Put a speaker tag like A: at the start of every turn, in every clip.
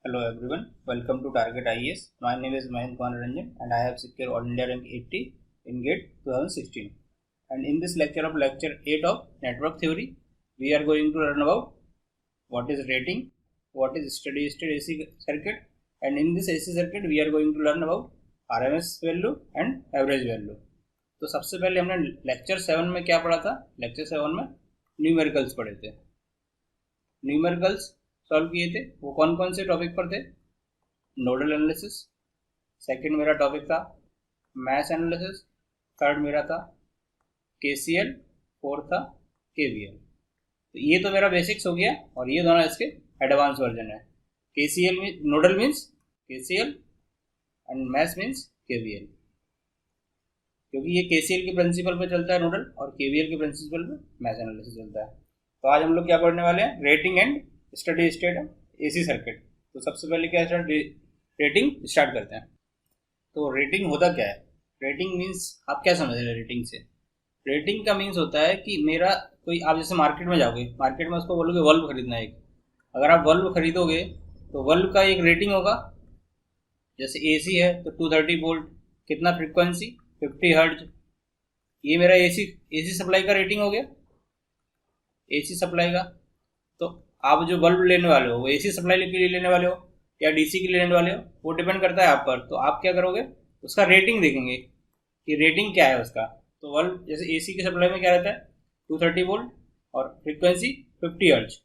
A: Hello everyone, welcome to Target IAS. My name is Mahendra Kumar Ranjan and I have secured All India Rank 80 in GATE 2016. And in this lecture of lecture 8 of Network Theory, we are going to learn about what is rating, what is steady state AC circuit, and in this AC circuit we are going to learn about RMS value and average value. तो सबसे पहले हमने lecture 7 में क्या पढ़ा था? Lecture 7 में numericals पढ़े थे. न्यूमेरिकल्स सॉल्व किए थे. वो कौन कौन से टॉपिक पर थे? नोडल एनालिसिस, सेकंड मेरा टॉपिक था मैश एनालिसिस, थर्ड मेरा था केसीएल, फोर्थ था केवीएल. तो ये तो मेरा बेसिक्स हो गया और ये दोनों इसके एडवांस वर्जन है. KCL mean nodal means KCL and mash means KVL, क्योंकि ये केसीएल के प्रिंसिपल पे चलता है नोडल और केवीएल के प्रिंसिपल पे मैश एनालिसिस चलता है. तो आज हम लोग क्या पढ़ने वाले हैं? Rating and steady state AC circuit. तो सबसे पहले क्या रेटिंग स्टार्ट करते हैं. तो रेटिंग होता क्या है? रेटिंग मीन्स आप क्या समझ रहे हैं रेटिंग से? रेटिंग का मीन्स होता है कि मेरा कोई, आप जैसे मार्केट में जाओगे, मार्केट में उसको बोलोगे बल्ब खरीदना है एक. अगर आप बल्ब खरीदोगे तो बल्ब का एक रेटिंग होगा. जैसे एसी है तो 230 वोल्ट, कितना फ्रिक्वेंसी 50 हर्ट्ज. ये मेरा एसी सप्लाई का रेटिंग हो गया, एसी सप्लाई का. तो आप जो बल्ब लेने वाले हो वो एसी सप्लाई के लिए लेने वाले हो या डीसी के लिए लेने वाले हो, वो डिपेंड करता है आप पर. तो आप क्या करोगे? उसका रेटिंग देखेंगे कि रेटिंग क्या है उसका. तो बल्ब जैसे एसी की सप्लाई में क्या रहता है 230 वोल्ट और फ्रीक्वेंसी 50 हर्ट्ज.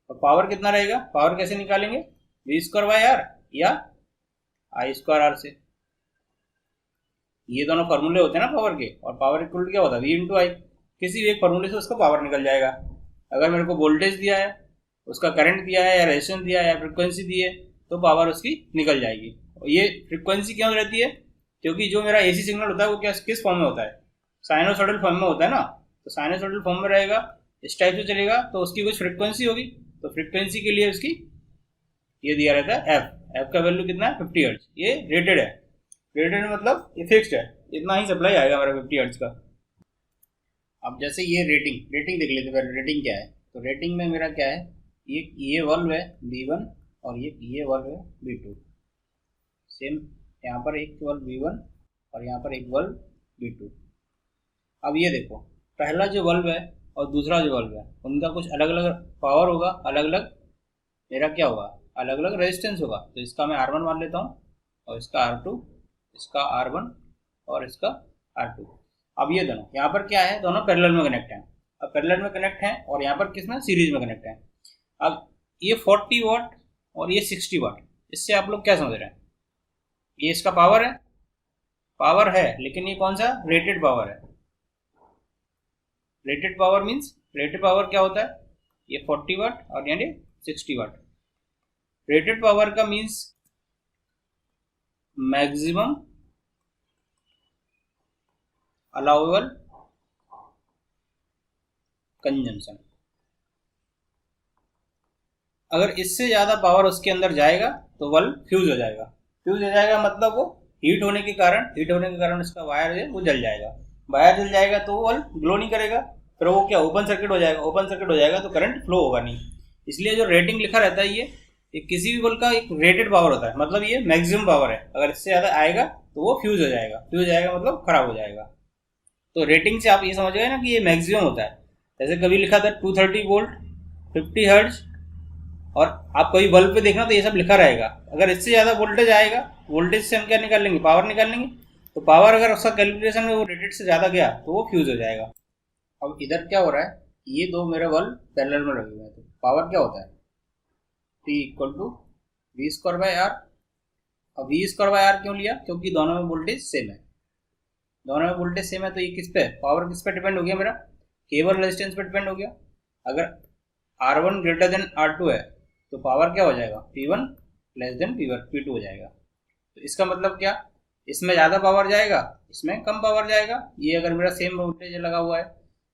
A: और पावर कितना रहेगा? पावर कैसे निकालेंगे? V²/R या I²R से. ये दोनों फॉर्मूले होते हैं ना पावर के. और पावर इक्वल क्या होता है? V × I. किसी भी एक फॉर्मूले से उसका पावर निकल जाएगा. अगर मेरे को वोल्टेज दिया है, उसका करंट दिया है या रेजिस्टेंस दिया है या फ्रीक्वेंसी दी है, तो पावर उसकी निकल जाएगी. और ये फ्रीक्वेंसी क्यों रहती है? क्योंकि जो मेरा एसी सिग्नल होता है वो क्या किस फॉर्म में होता है? साइनोसॉइडल फॉर्म में होता है ना. तो साइनोसॉइडल फॉर्म में रहेगा, इस टाइप से चलेगा, तो उसकी कुछ फ्रीक्वेंसी होगी. तो फ्रीक्वेंसी के लिए उसकी ये दिया रहता है एफ का वैल्यू कितना है? 50 हर्ट्ज. ये रेटेड है. रेटेड मतलब ये फिक्स्ड है, इतना ही सप्लाई आएगा मेरा 50 हर्ट्ज का. अब जैसे ये रेटिंग देख लेते हैं. रेटिंग क्या है? तो रेटिंग में मेरा क्या है, ये बल्ब है B1 और ये बल्ब है B2. सेम यहाँ पर एक बल्ब B1 और यहाँ पर एक बल्ब B2. अब ये देखो, पहला जो बल्ब है और दूसरा जो बल्ब है उनका कुछ अलग अलग पावर होगा, अलग अलग मेरा क्या होगा, अलग अलग रेजिस्टेंस होगा. तो इसका मैं R1 मान लेता हूँ और इसका R2, इसका R1 और इसका R2. अब ये दोनों यहाँ पर क्या है, दोनों पैरेलल में कनेक्ट हैं. अब पैरेलल में कनेक्ट हैं और यहाँ पर किसमें? सीरीज में कनेक्ट हैं. अब ये 40 वाट और ये 60 वाट, इससे आप लोग क्या समझ रहे हैं? ये इसका पावर है, पावर है, लेकिन ये कौन सा? रेटेड पावर है. Rated power means rated power क्या होता है? ये 40 वाट और यानी 60 वाट. रेटेड पावर का मीन्स मैक्सिमम अलाउएबल कंजम्पशन. अगर इससे ज़्यादा पावर उसके अंदर जाएगा तो बल्ब फ्यूज हो जाएगा. फ्यूज हो जाएगा मतलब वो हीट होने के कारण उसका वायर है वो जल जाएगा. वायर जल जाएगा तो वो बल्ब ग्लो नहीं करेगा. फिर वो क्या, ओपन सर्किट हो जाएगा. ओपन सर्किट हो जाएगा तो करंट फ्लो होगा नहीं. इसलिए जो रेटिंग लिखा रहता है ये किसी भी बल्ब का एक रेटेड पावर होता है. मतलब ये मैक्सिमम पावर है. अगर इससे ज़्यादा आएगा तो वो फ्यूज हो जाएगा. फ्यूज हो जाएगा मतलब खराब हो जाएगा. तो रेटिंग से आप ये समझ गए ना कि ये मैक्सिमम होता है. जैसे कभी लिखा था 230 वोल्ट 50 हर्ट्ज, और आप कोई बल्ब पे देखना तो ये सब लिखा रहेगा. अगर इससे ज़्यादा वोल्टेज आएगा, वोल्टेज से हम क्या निकाल लेंगे? पावर निकाल लेंगे. तो पावर अगर उसका कैलकुलेशन में वो रेटेड से ज़्यादा गया तो वो फ्यूज हो जाएगा. अब इधर क्या हो रहा है, ये दो मेरे बल्ब पैरेलल में लगे हुए हैं. तो पावर क्या होता है? P = V²/R. अब V²/R क्यों लिया? क्योंकि दोनों में वोल्टेज सेम है. दोनों में वोल्टेज सेम है तो ये किस पे, पावर किस पे डिपेंड हो गया? मेरा केवल रेजिस्टेंस पे डिपेंड हो गया. अगर R1 > R2 है तो पावर क्या हो जाएगा? P1 > P2 हो जाएगा. तो इसका मतलब क्या, इसमें ज़्यादा पावर जाएगा, इसमें कम पावर जाएगा. ये अगर मेरा सेम वोल्टेज लगा हुआ है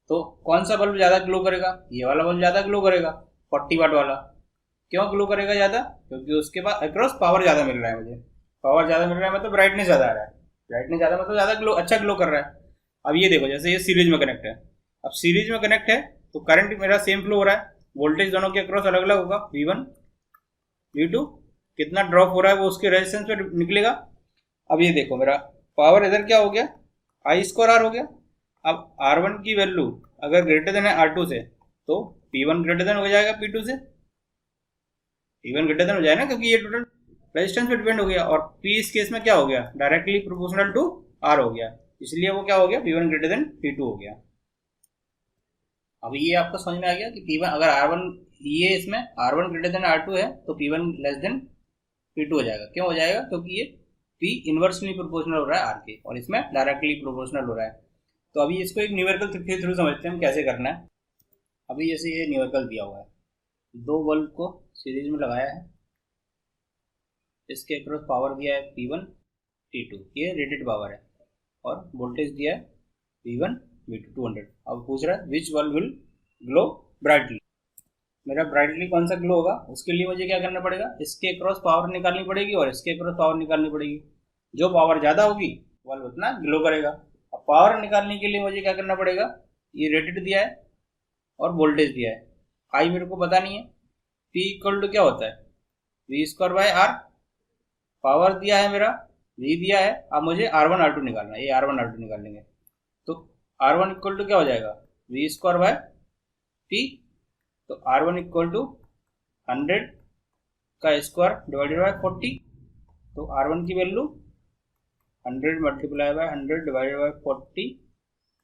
A: तो कौन सा बल्ब ज़्यादा ग्लो करेगा? ये वाला बल्ब ज़्यादा ग्लो करेगा, 40 वाट वाला. क्यों ग्लो करेगा ज़्यादा? क्योंकि उसके पास अक्रॉस पावर ज़्यादा मिल रहा है. मुझे पावर ज़्यादा मिल रहा है मतलब ब्राइटनेस ज़्यादा आ रहा है. ब्राइटनेस ज़्यादा मतलब ज़्यादा ग्लो, अच्छा ग्लो कर रहा है. अब ये देखो, जैसे ये सीरीज में कनेक्ट है. अब सीरीज में कनेक्ट है तो करंट मेरा सेम फ्लो हो रहा है. वोल्टेज दोनों के अक्रॉस अलग अलग होगा, V1 V2 कितना ड्रॉप हो रहा है वो उसके रेजिस्टेंस पे निकलेगा। अब ये देखो मेरा पावर इधर क्या हो गया, आई स्क्वायर आर हो गया। अब R1 की वैल्यू अगर ग्रेटर देन है R2 से तो P1 ग्रेटर देन हो जाएगा P2 से, P1 ग्रेटर देन हो जाएगा ना, क्योंकि ये टोटल रेजिस्टेंस पे डिपेंड हो गया। और P इस केस में क्या हो गया, डायरेक्टली प्रोपोर्शनल टू R हो गया, इसलिए वो क्या हो गया, P1 ग्रेटर देन P2 हो गया। अब ये आपको समझ में आ गया कि P1 अगर R1 ये इसमें R1 ग्रेटर देन R2 है तो P1 लेस देन P2 हो जाएगा। क्यों हो जाएगा, क्योंकि ये P इनवर्सली प्रोपोर्शनल हो रहा है R के और इसमें डायरेक्टली प्रोपोर्शनल हो रहा है। तो अभी इसको एक न्यूमेरिकल के थ्रू समझते हैं हम कैसे करना है। अभी जैसे ये न्यूमेरिकल दिया हुआ है, दो बल्ब को सीरीज में लगाया है, इसके अक्रॉस पावर दिया है P1 T2, ये रेटेड पावर है, और वोल्टेज दिया है V1 V2 200। अब पूछ रहा है विच बल्ब विल ग्लो ब्राइटली। मेरा ब्राइटली कौन सा ग्लो होगा, उसके लिए मुझे क्या करना पड़ेगा, इसके अक्रॉस पावर निकालनी पड़ेगी और इसके अक्रॉस पावर निकालनी पड़ेगी। जो पावर ज़्यादा होगी बल्ब उतना ग्लो करेगा। अब पावर निकालने के लिए मुझे क्या करना पड़ेगा, ये रेटेड दिया है और वोल्टेज दिया है, आई मेरे को पता नहीं है। P इक्वल टू क्या होता है, V square by R। Power दिया है मेरा, V दिया है, अब मुझे R1 R2 निकालना है, ये R1 R2 निकालेंगे। तो R1 इक्वल टू क्या हो जाएगा, V स्क्वायर बाय P। तो R1 इक्वल टू 100 का स्क्वायर डिवाइडेड बाय 40। तो R1 की value 100 multiply by 100 divided by 40,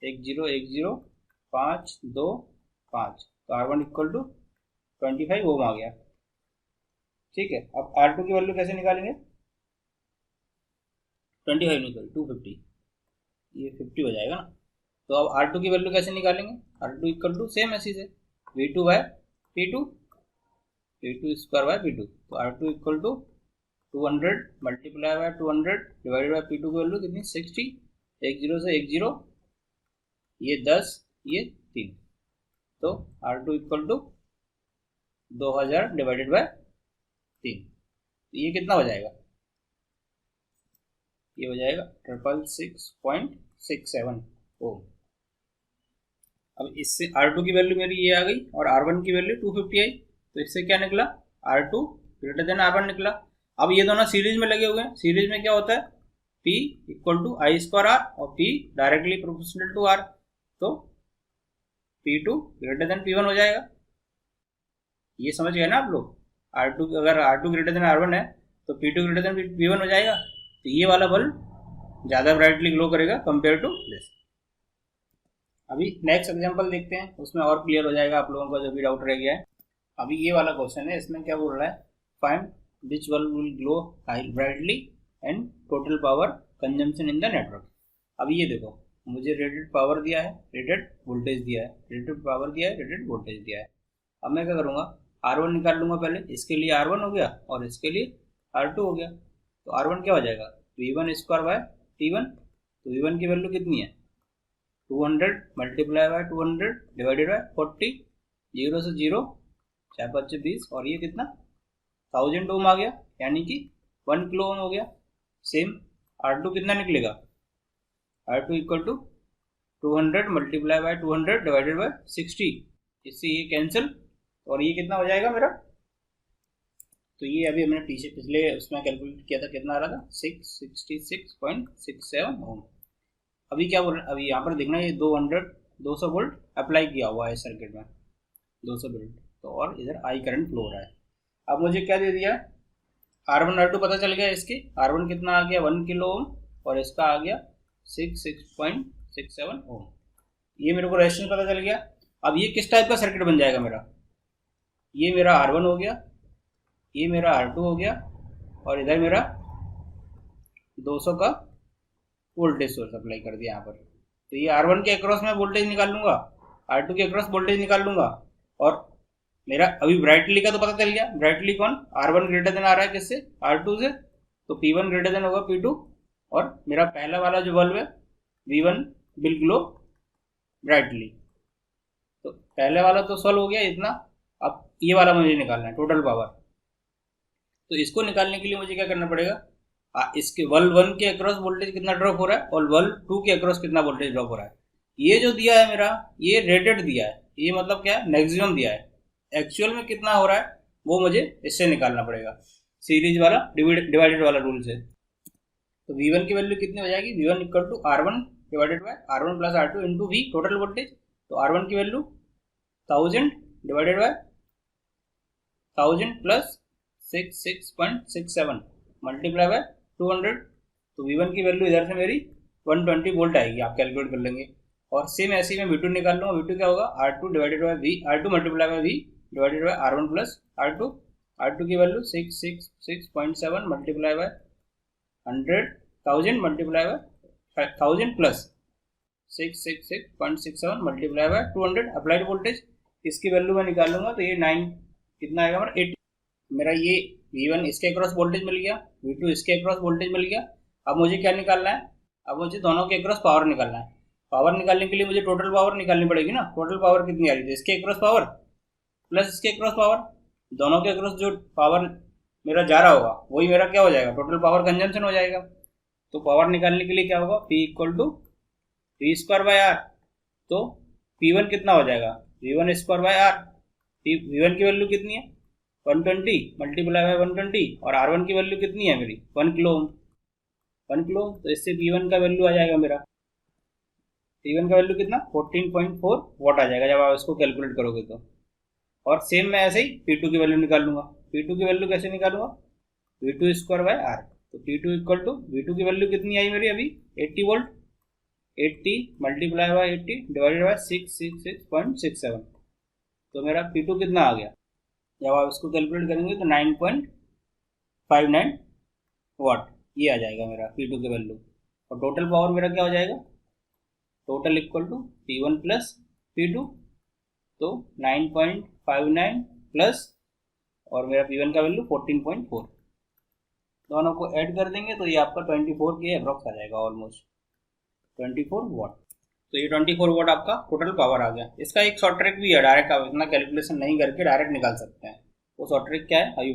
A: 1010 5 2 5। तो R1 इक्वल टू 25 ओम आ गया। ठीक है, अब R2 की वैल्यू कैसे निकालेंगे, 25 निकल 250, ये 50 हो जाएगा ना। तो अब R2 की वैल्यू कैसे निकालेंगे, R2 इक्वल टू सेम ऐसी से V2 bye P2, P2 square by P2। तो R2 equal to 200 multiply by 200 divided by P2 की वैल्यू कितनी 60, 10 से 10, ये 10, ये 3। तो R2 equal to 2000 divided by 3। तो ये कितना हो जाएगा, ये हो जाएगा 666.67 ओम। अब इससे R2 की वैल्यू मेरी ये आ गई और R1 की वैल्यू 250 आई। तो इससे क्या निकला, R2 ग्रेटर देन R1 निकला। अब ये दोनों सीरीज में लगे हुए हैं, सीरीज में क्या होता है, P equal to I square R और P directly proportional to R। तो P2 ग्रेटर देन P1 हो जाएगा। ये समझ गए ना आप लोग, R2 अगर R2 ग्रेटर देन R1 है तो P2 ग्रेटर देन P1 हो जाएगा। तो ये वाला बल्ब ज़्यादा ब्राइटली ग्लो करेगा कंपेयर टू दिस। अभी नेक्स्ट एग्जांपल देखते हैं, उसमें और क्लियर हो जाएगा आप लोगों का जो भी डाउट रह गया है। अभी ये वाला क्वेश्चन है, इसमें क्या बोल रहा है, find which bulb will glow brightly and total power consumption in the network. अभी ये देखो, मुझे रेटेड पावर दिया है, रेटेड वोल्टेज दिया है, रेटेड पावर दिया है, रेटेड वोल्टेज दिया है। अब मैं क्या करूँगा, R1 निकाल लूँगा पहले, इसके लिए R1 हो गया और इसके लिए R2 हो गया। तो R1 क्या हो जाएगा, V1 स्क्वायर बाय T1। तो V1 की वैल्यू कितनी है, 200 मल्टीप्लाई बाय 200 डिवाइडेड बाय 40, 0 से 0, 4 5 20, और ये कितना 1000 ओम आ गया, यानी कि 1 किलो ओम हो गया। सेम R2 कितना निकलेगा, R2 equal to 200 multiply by 200 divided by 60, इससे ये कैंसिल, और ये कितना हो जाएगा मेरा। तो ये अभी हमने पिछले उसमें कैलकुलेट किया था, कितना आ रहा था 666.67 ओम। अभी क्या बोल रहे हैं, अभी यहाँ पर देखना, ये 200 वोल्ट अप्लाई किया हुआ है सर्किट में, 200 वोल्ट, तो और इधर आई करंट फ्लो हो रहा है। अब मुझे क्या दे दिया, R1 R2 पता चल गया, इसके R1 कितना आ गया 1 किलो ओम और इसका आ गया 66.67 ओम। ये मेरे को रेजिस्टेंस पता चल गया। अब ये किस टाइप का सर्किट बन जाएगा मेरा, ये मेरा R1 हो गया, ये मेरा R2 हो गया, और इधर मेरा 200 का वोल्टेज सोर्स अप्लाई कर दिया यहाँ पर। तो ये R1 के अक्रॉस में वोल्टेज निकाल लूँगा, R2 के अक्रॉस वोल्टेज निकाल लूँगा, और मेरा अभी ब्राइटली का तो पता चल गया, ब्राइटली कौन, R1 ग्रेटर देन आ रहा है किससे, R2 से, तो P1 ग्रेटर देन होगा P2, और मेरा पहला वाला जो बल्ब है V1 विल ग्लो ब्राइटली। तो पहले वाला तो सॉल्व हो गया इतना। अब ये वाला मुझे निकालना है, टोटल पावर। तो इसको निकालने के लिए मुझे क्या करना पड़ेगा, इसके बल्ब 1 के अक्रॉस वोल्टेज कितना ड्रॉप हो रहा है और बल्ब 2 के अक्रॉस कितना वोल्टेज ड्रॉप हो रहा है। ये जो दिया है मेरा, ये रेटेड दिया है, ये मतलब क्या है, मैक्सिमम दिया है। एक्चुअल में कितना हो रहा है वो मुझे इससे निकालना पड़ेगा। सीरीज वाला डिवाइडेड वाला रूल से। तो V1 की वैल्यू कितनी हो जाएगी, V1 equal to R1 divided by R1 plus R2 into V total voltage. तो R1 की value 1000 divided by 1000 plus 66.67 multiply by 200। तो V1 की वैल्यू इधर से मेरी 120 वोल्ट आएगी, आप कैलकुलेट कर लेंगे। और सेम ऐसे ही मैं V2 निकाल लूँगा। V2 क्या होगा, R2 divided by V, R2 multiply by V divided by R1 plus R2। R2 की value 666.7 multiply by 100,000 multiply by 1000 plus 666.67 multiply by 200 applied voltage. इसकी वैल्यू मैं निकाल लूँगा। तो ये 9 कितना आएगा हमारा 80। मेरा ये V1 इसके अक्रॉस वोल्टेज मिल गया, V2 इसके अक्रॉस वोल्टेज मिल गया। अब मुझे क्या निकालना है, अब मुझे दोनों के अक्रॉस पावर निकालना है। पावर निकालने के लिए मुझे टोटल पावर निकालनी पड़ेगी ना। टोटल पावर कितनी आ रही थी, इसके अक्रॉस पावर प्लस इसके अक्रॉस पावर, दोनों के अक्रॉस जो पावर मेरा जा रहा होगा वही मेरा क्या हो जाएगा, टोटल पावर कंजम्पशन हो जाएगा। तो पावर निकालने के लिए क्या होगा, P equal to V square by R। तो P1 कितना हो जाएगा, V1 square by R। V1 की वैल्यू कितनी है 120 मल्टीप्लाई बाय 120 और R1 की वैल्यू कितनी है मेरी 1 किलो ओम, 1 किलो ओम। तो इससे P1 का वैल्यू आ जाएगा मेरा, P1 का वैल्यू कितना 14.4 वॉट आ जाएगा जब आप इसको कैलकुलेट करोगे तो। और सेम मैं ऐसे ही P2 की वैल्यू निकाल लूँगा। P2 की वैल्यू कैसे निकालूंगा, V2 स्क्वायर बाय R। तो P2 इक्वल टू V2 की वैल्यू कितनी आई मेरी अभी 80 volt, 80 multiply by 80 divided by 666.67। तो मेरा P2 कितना आ गया, जब आप इसको कैलकुलेट करेंगे तो 9.59 वाट ये आ जाएगा मेरा P2 की वैल्यू। और टोटल पावर मेरा क्या हो जाएगा, total equal to P1 plus P2। तो 9.59 प्लस और मेरा P1 का वैल्यू 14.4, दोनों को ऐड कर देंगे तो ये आपका 24 के अप्रॉक्स आ जाएगा, ऑलमोस्ट 24 वाट। तो ये 24 वाट आपका टोटल पावर आ गया। इसका एक शॉर्ट ट्रिक भी है, डायरेक्ट आप इतना कैलकुलेशन नहीं करके डायरेक्ट निकाल सकते हैं। वो शॉर्ट ट्रिक क्या है,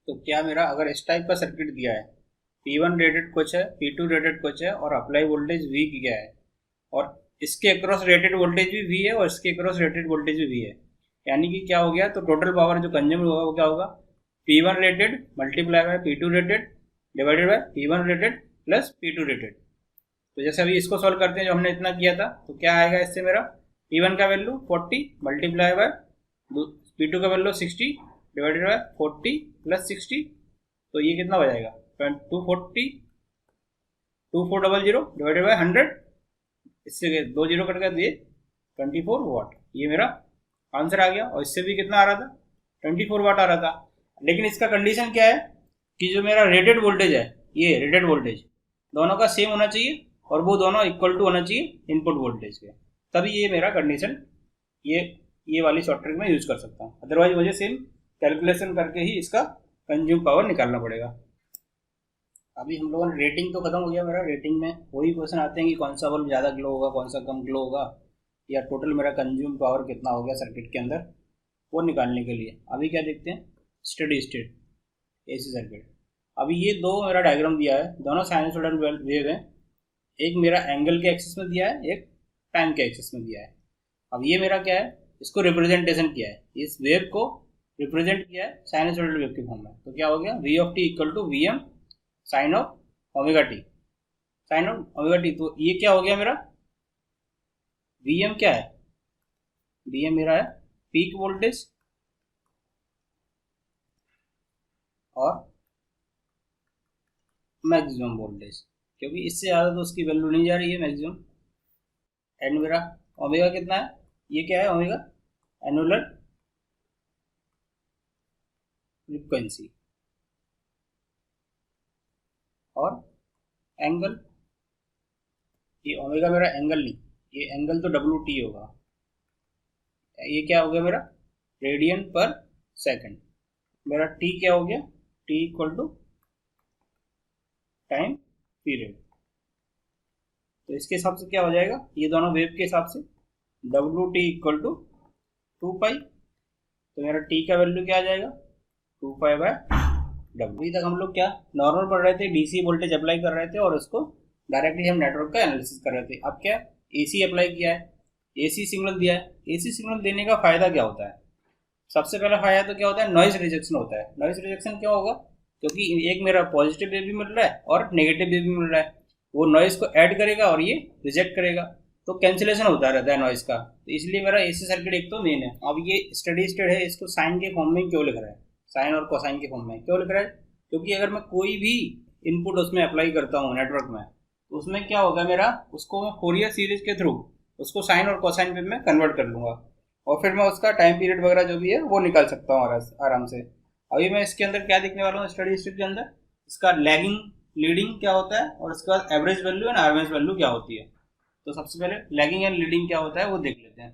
A: तो क्या मेरा अगर इस टाइप का सर्किट दिया है, P1 रेटेड कुछ है, P2 रेटेड कुछ है और अप्लाई वोल्टेज V क्या है, और इसके अक्रॉस रेटेड वोल्टेज भी V है और इसके अक्रॉस रेटेड वोल्टेज भी V है, यानी कि क्या हो गया, तो टोटल पावर जो कंज्यूम होगा वो क्या होगा, P1 rated multiply by P2 rated divided by P1 rated plus P2 rated. तो जैसे अभी इसको सॉल्व करते हैं जो हमने इतना किया था, तो क्या आएगा इससे मेरा P1 का वैल्यू 40 मल्टीप्लाई बाय P2 का वैल्यू 60 डिवाइडेड बाय 40 प्लस 60। तो ये कितना हो जाएगा 240 2400 डिवाइडेड बाय 100, इससे 2 जीरो कट कर दिए 24 वाट। ये मेरा आंसर आ गया। और इससे भी कितना आ रहा था 24 वाट आ रहा था। लेकिन इसका कंडीशन क्या है कि जो मेरा रेटेड वोल्टेज है, ये रेटेड वोल्टेज दोनों का सेम होना चाहिए और वो दोनों इक्वल टू होना चाहिए इनपुट वोल्टेज के, तभी ये मेरा कंडीशन ये वाली शॉर्ट ट्रिक में यूज कर सकता हूँ। अदरवाइज मुझे सेम कैलकुलेशन करके ही इसका कंज्यूम पावर निकालना पड़ेगा। अभी हम लोगों ने रेटिंग तो खत्म हो गया मेरा। रेटिंग में वही क्वेश्चन आते हैं कि कौन सा बल्ब ज़्यादा ग्लो होगा, कौन सा कम ग्लो होगा, या टोटल मेरा कंज्यूम पावर कितना हो गया सर्किट के अंदर, वो निकालने के लिए। अभी क्या देखते हैं, स्टेडी स्टेट AC सर्किट। अभी ये दो मेरा डायग्राम दिया है, दोनों साइनसॉइडल वेव है। एक मेरा एंगल के एक्सिस में दिया है, एक टाइम के एक्सिस में दिया है। अब ये मेरा क्या है, इसको रिप्रेजेंटेशन किया है, इस वेव को रिप्रेजेंट किया है साइनसॉइडल वेव के फॉर्म में। तो क्या हो गया, V of T equal to VM sine of omega T, sine of omega T. तो ये क्या हो गया मेरा, VM क्या है, VM मेरा है पीक वोल्टेज और मैक्सिमम वोल्टेज, क्योंकि इससे ज़्यादा तो उसकी वैल्यू नहीं जा रही है मैक्सिमम। एंड मेरा ओमेगा कितना है, ये क्या है ओमेगा, एनुलर फ्रीक्वेंसी। और एंगल, ये ओमेगा मेरा एंगल नहीं, ये एंगल तो WT होगा। ये क्या हो गया मेरा, रेडियन पर सेकंड। मेरा T क्या हो गया, T equal to time period. तो इसके हिसाब से क्या हो जाएगा, ये दोनों वेव के हिसाब से WT इक्वल टू 2 पाई। तो मेरा T का वैल्यू क्या आ जाएगा 2 पाई बाय W। अभी तक हम लोग क्या नॉर्मल पढ़ रहे थे, DC वोल्टेज अप्लाई कर रहे थे और उसको डायरेक्टली हम नेटवर्क का एनालिसिस कर रहे थे। अब क्या AC अप्लाई किया है, AC सिग्नल दिया है। AC सिग्नल देने का फ़ायदा क्या होता है, सबसे पहला फ़ायदा तो क्या होता है, नॉइज़ रिजेक्शन होता है। नॉइज़ रिजेक्शन क्या होगा, क्योंकि एक मेरा पॉजिटिव वेव भी मिल रहा है और नेगेटिव वेव भी मिल रहा है, वो नॉइज को ऐड करेगा और ये रिजेक्ट करेगा, तो कैंसिलेशन होता रहता है नॉइज का। तो इसलिए मेरा एसी सर्किट एक तो मेन है। अब ये स्टडी स्टेट है, इसको साइन के फॉर्म में क्यों लिख रहा है, साइन और कोसाइन के फॉर्म में क्यों लिख रहा है, क्योंकि अगर मैं कोई भी इनपुट उसमें अप्लाई करता हूँ नेटवर्क में, तो उसमें क्या होगा मेरा, उसको मैं फोरियर सीरीज के थ्रू उसको साइन और कोसाइन में मैं कन्वर्ट कर लूँगा और फिर मैं उसका टाइम पीरियड वगैरह जो भी है वो निकाल सकता हूँ आराम से। अभी मैं इसके अंदर क्या देखने वाला हूँ स्टडी स्टेट के अंदर, इसका लैगिंग लीडिंग क्या होता है और इसके बाद average value and RMS value क्या होती है। तो सबसे पहले लैगिंग एंड लीडिंग क्या होता है वो देख लेते हैं।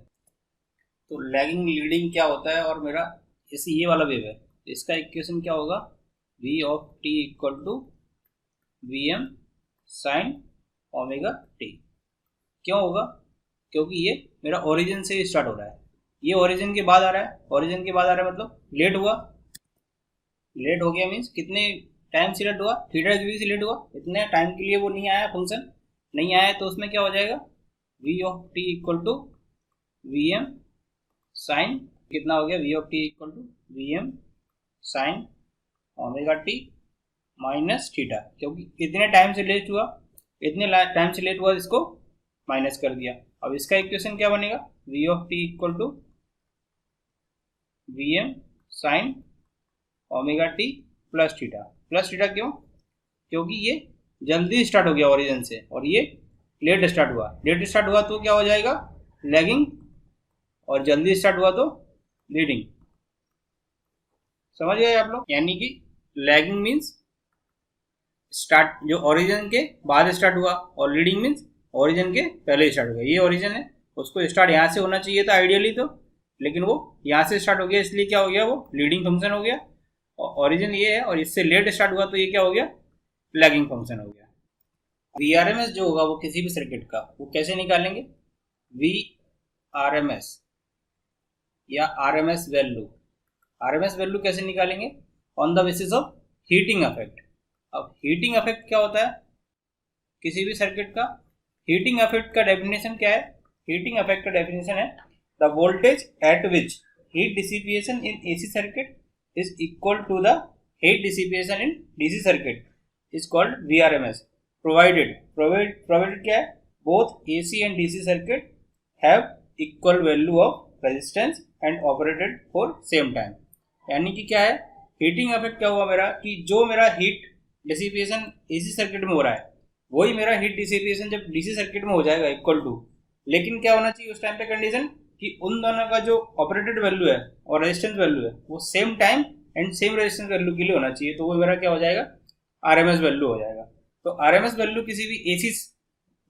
A: तो लैगिंग लीडिंग क्या होता है, और मेरा जैसे ये वाला वेव है, तो इसका इक्वेशन क्या होगा, v of t equal to V M sine omega T. क्यों होगा, क्योंकि ये मेरा ओरिजिन से स्टार्ट हो रहा है, ये ओरिजिन के बाद आ रहा है, ओरिजिन के बाद आ रहा है मतलब लेट हुआ, लेट हो गया मीन्स कितने टाइम से लेट हुआ, थीटा डिग्री से लेट हुआ, इतने टाइम के लिए वो नहीं आया, फंक्शन नहीं आया, तो उसमें क्या हो जाएगा, v of t equal to V M sine, कितना हो गया, v of t equal to V M sine omega T minus theta, क्योंकि इतने टाइम से लेट हुआ, इतने टाइम से लेट हुआ, इसको माइनस कर दिया। अब इसका इक्वेशन क्या बनेगा, v of t equal to V M sine omega T plus theta. Plus theta क्यों, क्योंकि ये जल्दी स्टार्ट हो गया ओरिजिन से और ये लेट स्टार्ट हुआ, लेट स्टार्ट हुआ तो क्या हो जाएगा लैगिंग, और जल्दी स्टार्ट हुआ तो लीडिंग। समझ गए आप लोग, यानी कि लैगिंग मीन्स स्टार्ट जो ओरिजिन के बाद स्टार्ट हुआ, और लीडिंग मीन्स ओरिजिन के पहले स्टार्ट हुआ। ये ओरिजिन है, उसको स्टार्ट यहाँ से होना चाहिए था आइडियली तो, लेकिन वो यहाँ से स्टार्ट हो गया, इसलिए क्या हो गया, वो लीडिंग फंक्शन हो गया। ओरिजिन ये है और इससे लेट स्टार्ट हुआ तो ये क्या हो गया, लैगिंग फंक्शन हो गया। वीआरएमएस जो होगा वो किसी भी सर्किट का, वो कैसे निकालेंगे, वीआरएमएस या आरएमएस वैल्यू, आरएमएस वैल्यू कैसे निकालेंगे, on the basis of heating effect. अब हीटिंग इफेक्ट क्या होता है किसी भी सर्किट का, हीटिंग इफेक्ट का डेफिनेशन क्या है, हीटिंग इफेक्ट का डेफिनेशन है the voltage at which heat dissipation in AC circuit is equal to the heat dissipation in DC circuit is called VRMS, provided क्या है, both AC and DC circuit have equal value of resistance and operated for same time। यानी कि क्या है, heating effect क्या हुआ मेरा, कि जो मेरा हीट डिसिपिएशन AC सर्किट में हो रहा है वही मेरा हीट डिसिपिएशन जब DC सर्किट में हो जाएगा इक्वल टू, लेकिन क्या होना चाहिए उस टाइम पे कंडीशन कि उन दोनों का जो ऑपरेटेड वैल्यू है और रेजिस्टेंस वैल्यू है वो same time and same resistance value के लिए होना चाहिए, तो वो मेरा क्या हो जाएगा, आरएमएस वैल्यू हो जाएगा। तो आरएमएस वैल्यू किसी भी एसी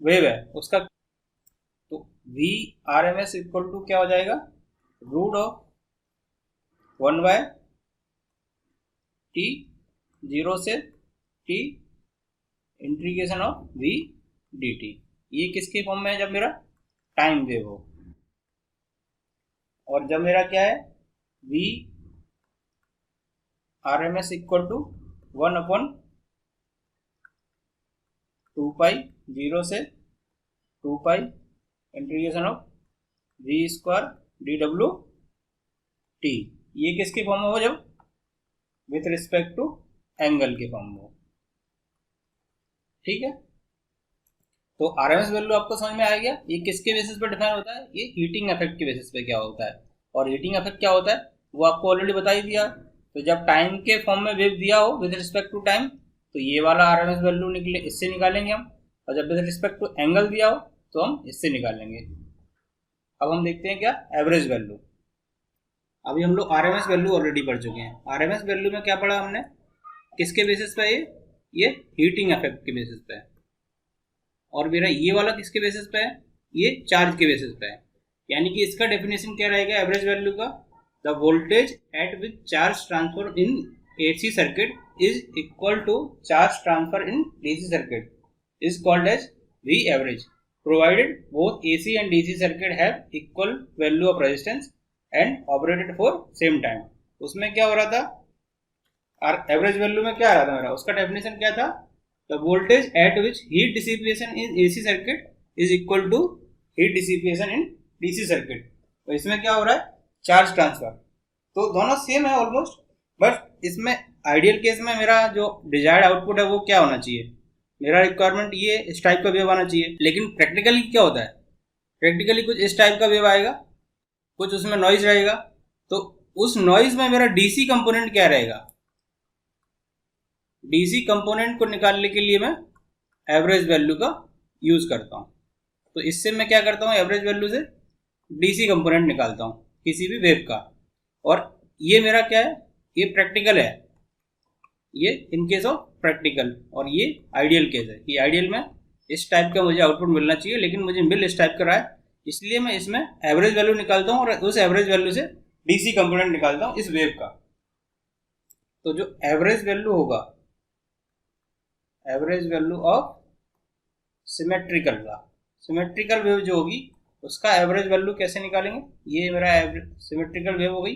A: वेव है उसका, तो वी आरएमएस इक्वल टू क्या हो जाएगा, रूट ऑफ 1/t 0 से t integration of v dt। ये किसके फॉर्म में है, जब मेरा टाइम वेव हो, और जब मेरा क्या है, v RMS इक्वल टू 1/2 0 से 2 integration of v square dw t। ये किसके फॉर्म में हो, जब विथ रिस्पेक्ट टू एंगल के फॉर्म में हो, ठीक है। तो आरएमएस वैल्यू आपको समझ में आ गया, ये किसके बेसिस पर डिफाइन होता है, ये हीटिंग इफेक्ट के बेसिस पे क्या होता है, और हीटिंग इफेक्ट क्या होता है वो आपको ऑलरेडी बता ही दिया। तो जब टाइम के फॉर्म में वेव दिया हो विद रिस्पेक्ट टू टाइम, तो ये वाला आरएमएस वैल्यू निकले, इससे निकालेंगे हम, और जब विद रिस्पेक्ट टू एंगल दिया हो तो हम इससे निकालेंगे। अब हम देखते हैं क्या, एवरेज वैल्यू। अभी हम लोग आरएमएस वैल्यू ऑलरेडी पढ़ चुके हैं। आरएमएस वैल्यू में क्या पढ़ा हमने, किसके बेसिस पे, ये हीटिंग इफेक्ट के बेसिस पे है, और मेरा ये वाला किसके बेसिस पे है, ये चार्ज के बेसिस पे है। यानी कि इसका डेफिनेशन क्या रहेगा एवरेज वैल्यू का, the voltage at which charge transfer in AC circuit is equal to charge transfer in DC circuit is called as V average, provided both AC and DC circuit have equal value of resistance and operated for same time. उसमें क्या हो रहा था, और average value में क्या आ रहा था मेरा, उसका डेफिनेशन क्या था, the voltage at which heat dissipation in AC circuit is equal to heat dissipation in DC circuit। तो इसमें क्या हो रहा है, चार्ज ट्रांसफर, तो दोनों सेम है ऑलमोस्ट, बट इसमें आइडियल केस में मेरा जो डिजायर्ड आउटपुट है वो क्या होना चाहिए, मेरा रिक्वायरमेंट ये इस टाइप का वेव आना चाहिए। लेकिन प्रैक्टिकली क्या होता है, प्रैक्टिकली कुछ इस टाइप का वेव आएगा, कुछ उसमें नॉइज रहेगा। तो उस नॉइज में मेरा डीसी कंपोनेंट क्या रहेगा, डीसी कंपोनेंट को निकालने के लिए मैं एवरेज वैल्यू का यूज करता हूं। तो इससे मैं क्या करता हूं, एवरेज वैल्यू से डीसी कंपोनेंट निकालता हूं किसी भी वेव का। और ये मेरा क्या है, ये प्रैक्टिकल है, ये इन केस ऑफ प्रैक्टिकल। और ये आइडियल केस है कि आइडियल में इस टाइप का मुझे आउटपुट मिलना चाहिए, लेकिन मुझे मिल इस टाइप का रहा है, इसलिए मैं इसमें एवरेज वैल्यू निकालता हूँ और उस एवरेज वैल्यू से डीसी कंपोनेंट निकालता हूँ इस वेव का। तो जो एवरेज वैल्यू होगा, average value of symmetrical wave जो होगी उसका एवरेज वैल्यू कैसे निकालेंगे, ये मेरा सिमेट्रिकल वेव हो गई,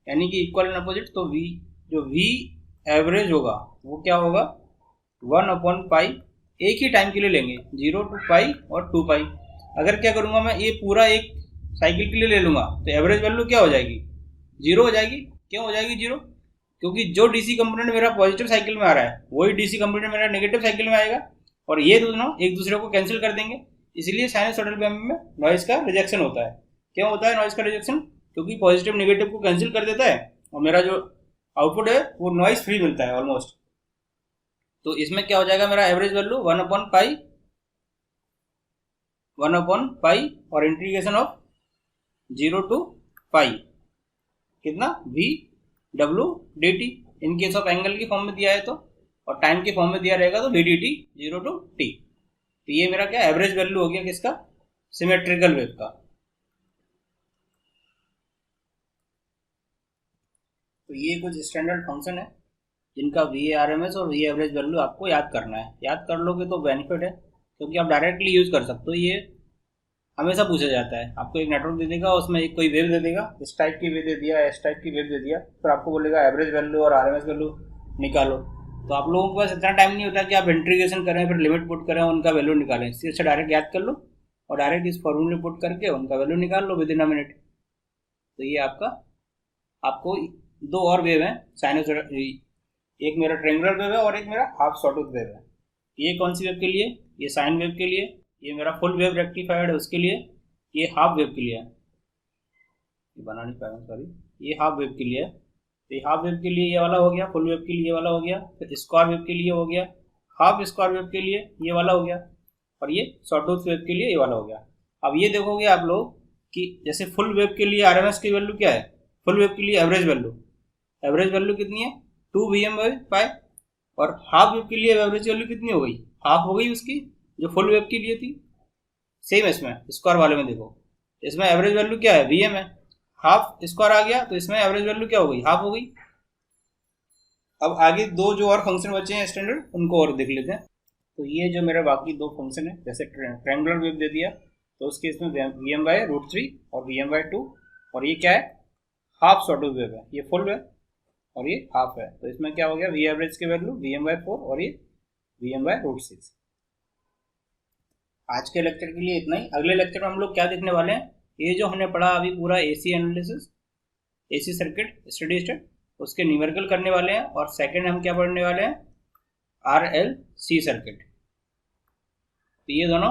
A: यानी कि इक्वल एंड अपोजिट। तो वी जो वी एवरेज होगा वो क्या होगा, 1/पाई, एक ही टाइम के लिए लेंगे, 0 to पाई और 2 पाई। अगर क्या करूंगा मैं, ये पूरा एक साइकिल के लिए ले लूंगा तो एवरेज वैल्यू क्या हो जाएगी, 0 हो जाएगी। क्यों हो जाएगी 0, क्योंकि जो डीसी कंपोनेंट मेरा पॉजिटिव साइकिल में आ रहा है वही डीसी कंपोनेंट मेरा नेगेटिव साइकिल में आएगा, और ये दोनों एक दूसरे को कैंसिल कर देंगे। इसलिए साइनसॉइडल वेव में नॉइज का रिजेक्शन होता है। क्यों होता है नॉइज का रिजेक्शन, क्योंकि पॉजिटिव नेगेटिव को कैंसिल कर देता है और मेरा जो आउटपुट है वो नॉइज फ्री मिलता है ऑलमोस्ट। तो इसमें क्या हो जाएगा, मेरा एवरेज वैल्यू 1/पाई और इंटीग्रेशन ऑफ 0 to पाई, कितना V W D T, in case of angle की फॉर्म में दिया है तो, और टाइम के फॉर्म में दिया रहेगा तो D D T 0 to t। तो ये मेरा क्या एवरेज वैल्यू हो गया किसका, सिमेट्रिकल वेव का। तो ये कुछ स्टैंडर्ड फंक्शन है जिनका वी आर एम एस और वी एवरेज वैल्यू आपको याद करना है। याद कर लोगे तो बेनिफिट है, क्योंकि आप डायरेक्टली यूज कर सकते हो। ये हमेशा पूछा जाता है, आपको एक नेटवर्क दे देगा, उसमें एक कोई वेव दे देगा, इस टाइप की वेव दे दिया, इस टाइप की वेव दे दिया, फिर आपको बोलेगा एवरेज वैल्यू और आरएमएस वैल्यू निकालो। तो आप लोगों के पास इतना टाइम नहीं होता कि आप इंटीग्रेशन करें, फिर लिमिट पुट करें, उनका वैल्यू निकालें। इससे अच्छा डायरेक्ट याद कर लो और डायरेक्ट इस फॉर्मूले पुट करके उनका वैल्यू निकाल लो विद इन अ मिनट। तो ये आपको दो और वेव है साइनसॉइडल, एक मेरा ट्रायंगुलर वेव है और एक मेरा हाफ सॉटूथ वेव है। ये कौन सी वेव के लिए, ये साइन वेव के लिए, ये मेरा फुल वेव रेक्टिफाइड है उसके लिए, ये हाफ वेव के लिए है, ये बना नहीं पाया सॉरी, ये हाफ वेव के लिए है। तो ये हाफ वेव के लिए ये वाला हो गया, फुल वेव के लिए ये वाला हो गया, फिर स्क्वायर वेव के लिए हो गया, हाफ स्क्वायर वेव के लिए ये वाला हो गया, और ये सॉटूथ वेव के लिए ये वाला हो गया। अब ये देखोगे आप लोग कि जैसे फुल वेव के लिए आरएमएस की वैल्यू क्या है, फुल वेव के लिए एवरेज वैल्यू कितनी है 2 Vm/पाई, और हाफ वेव के लिए एवरेज वैल्यू कितनी हो गई, हाफ हो गई उसकी जो फुल वेव के लिए थी। सेम इसमें स्क्वायर वाले में देखो, इसमें एवरेज वैल्यू क्या है Vm है, हाफ स्क्वायर आ गया तो इसमें एवरेज वैल्यू क्या हो गई, हाफ हो गई। अब आगे दो जो और फंक्शन बचे हैं स्टैंडर्ड, उनको और देख लेते हैं। तो ये जो मेरे बाकी दो फंक्शन है, जैसे ट्रायंगुलर वेव दे दिया तो उसके इसमें Vm/√3 और Vm/2, और ये क्या है हाफ सॉटूथ वेव है, ये फुल है और ये हाफ है। तो इसमें क्या हो गया, वी एवरेज की वैल्यू Vm/4 और ये Vm/√6। आज के लेक्चर के लिए इतना ही। अगले लेक्चर में हम लोग क्या देखने वाले हैं, ये जो हमने पढ़ा अभी पूरा AC analysis, AC circuit steady state, उसके न्यूमेरिकल करने वाले हैं, और सेकंड हम क्या पढ़ने वाले हैं, RLC सर्किट। तो ये दोनों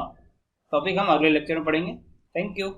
A: टॉपिक हम अगले लेक्चर में पढ़ेंगे। Thank you.